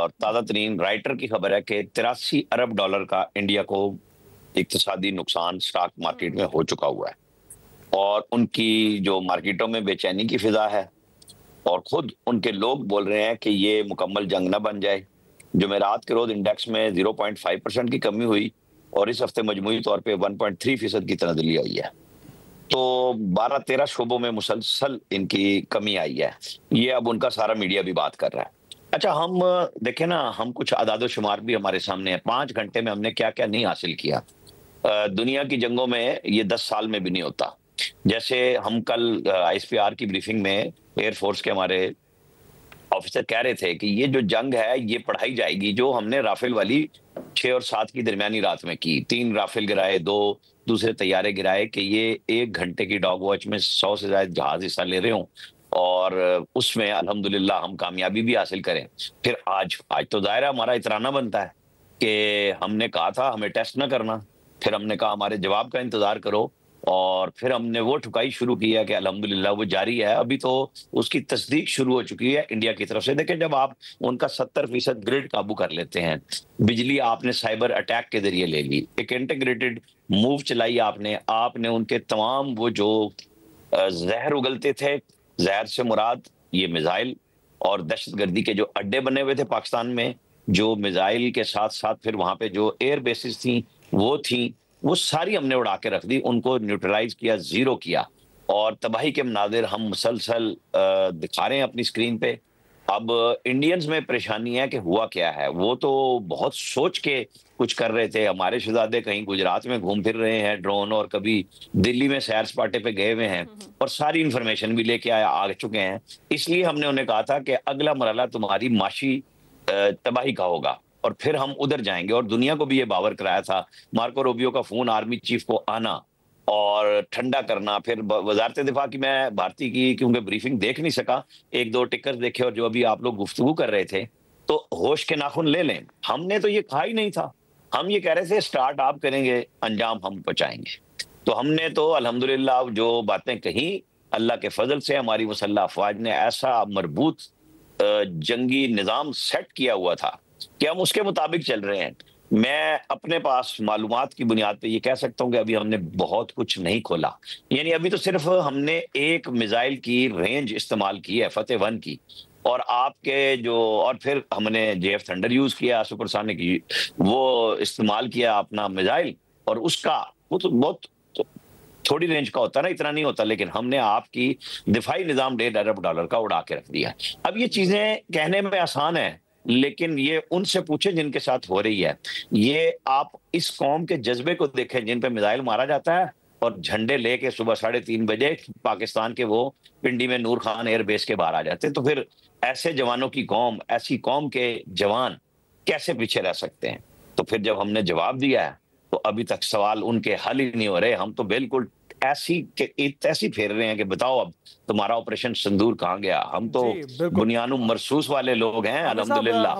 और ताज़ा तरीन राइटर की खबर है कि 83 अरब डॉलर का इंडिया को इक्तिसादी नुकसान स्टॉक मार्केट में हो चुका हुआ है और उनकी जो मार्केटों में बेचैनी की फिजा है और खुद उनके लोग बोल रहे हैं कि ये मुकम्मल जंग ना बन जाए। जुमेरात के रोज इंडेक्स में 0.5% की कमी हुई और इस हफ्ते मजमूई तौर पे 1.3% की तनदली आई है। तो 12-13 शोबों में मुसलसल इनकी कमी आई है। ये अब उनका सारा मीडिया भी बात कर रहा है। अच्छा, हम देखें ना, हम कुछ आदादो शुमार भी हमारे सामने है। 5 घंटे में हमने क्या-क्या नहीं हासिल किया। दुनिया की जंगों में ये 10 साल में भी नहीं होता। जैसे हम कल आईएसपीआर की ब्रीफिंग में एयरफोर्स के हमारे ऑफिसर कह रहे थे कि ये जो जंग है ये पढ़ाई जाएगी जो हमने राफेल वाली 6 और 7 की दरमियानी रात में की। 3 राफेल गिराए, 2 दूसरे तैयारे गिराए कि ये 1 घंटे की डॉग वॉच में 100 से ज्यादा जहाज हिस्सा ले रहे हों और उसमें अल्हम्दुलिल्लाह हम कामयाबी भी हासिल करें। फिर आज तो दायरा हमारा इतराना बनता है कि हमने कहा था हमें टेस्ट ना करना, फिर हमने कहा हमारे जवाब का इंतजार करो और फिर हमने वो ठुकाई शुरू की है कि अल्हम्दुलिल्लाह वो जारी है। अभी तो उसकी तस्दीक शुरू हो चुकी है इंडिया की तरफ से। देखिए, जब आप उनका 70% ग्रिड काबू कर लेते हैं, बिजली आपने साइबर अटैक के जरिए ले ली, एक इंटीग्रेटेड मूव चलाई आपने उनके तमाम वो जो जहर उगलते थे, जहर से मुराद ये मिसाइल और दहशतगर्दी के जो अड्डे बने हुए थे पाकिस्तान में, जो मिसाइल के साथ साथ फिर वहां पे जो एयर बेसिस थी वो सारी हमने उड़ा के रख दी, उनको न्यूट्रलाइज किया, जीरो किया और तबाही के मनाजिर हम मुसलसल दिखा रहे हैं अपनी स्क्रीन पे। अब इंडियंस में परेशानी है कि हुआ क्या है। वो तो बहुत सोच के कुछ कर रहे थे। हमारे शहजादे कहीं गुजरात में घूम फिर रहे हैं ड्रोन और कभी दिल्ली में सैर सपाटे पे गए हुए हैं और सारी इंफॉर्मेशन भी लेके आ चुके हैं। इसलिए हमने उन्हें कहा था कि अगला मरहला तुम्हारी माशी तबाही का होगा और फिर हम उधर जाएंगे और दुनिया को भी ये बावर कराया था। मार्को रूबियो का फोन आर्मी चीफ को आना और ठंडा करना, फिर वजारत दिफा की मैं भारतीय की क्योंकि ब्रीफिंग देख नहीं सका, 1-2 टिकर देखे और जो अभी आप लोग गुफ्तगू कर रहे थे तो होश के नाखून ले लें। हमने तो ये कहा ही नहीं था। हम ये कह रहे थे स्टार्ट आप करेंगे, अंजाम हम पहुंचाएंगे। तो हमने तो अल्हम्दुलिल्लाह जो बातें कही, अल्लाह के फजल से हमारी मुसल्लह अफवाज ने ऐसा मरबूत जंगी निजाम सेट किया हुआ था कि हम उसके मुताबिक चल रहे हैं। मैं अपने पास मालूमात की बुनियाद पे ये कह सकता हूँ कि अभी हमने बहुत कुछ नहीं खोला। यानी अभी तो सिर्फ हमने एक मिसाइल की रेंज इस्तेमाल की है, फतेह 1 की, और आपके जो और फिर हमने जेएफ थंडर यूज किया, सुपरसोनिक वो इस्तेमाल किया अपना मिसाइल और उसका वो तो बहुत थोड़ी रेंज का होता है ना, इतना नहीं होता, लेकिन हमने आपकी दिफाई निजाम $1.5 अरब का उड़ा के रख दिया। अब ये चीजें कहने में आसान है लेकिन ये उनसे पूछे जिनके साथ हो रही है। ये आप इस कौम के जज्बे को देखें जिन पे मिसाइल मारा जाता है और झंडे लेके सुबह 3:30 बजे पाकिस्तान के वो पिंडी में नूर खान एयरबेस के बाहर आ जाते हैं। तो फिर ऐसे जवानों की कौम, ऐसी कौम के जवान कैसे पीछे रह सकते हैं? तो फिर जब हमने जवाब दिया है तो अभी तक सवाल उनके हल ही नहीं हो रहे। हम तो बिल्कुल ऐसी फेर रहे हैं कि बताओ अब तुम्हारा ऑपरेशन सिंदूर कहाँ गया। हम तो जी बिल्कुल बुनियानुम मरसूस वाले लोग हैं आमिर साहब अल्हम्दुलिल्लाह।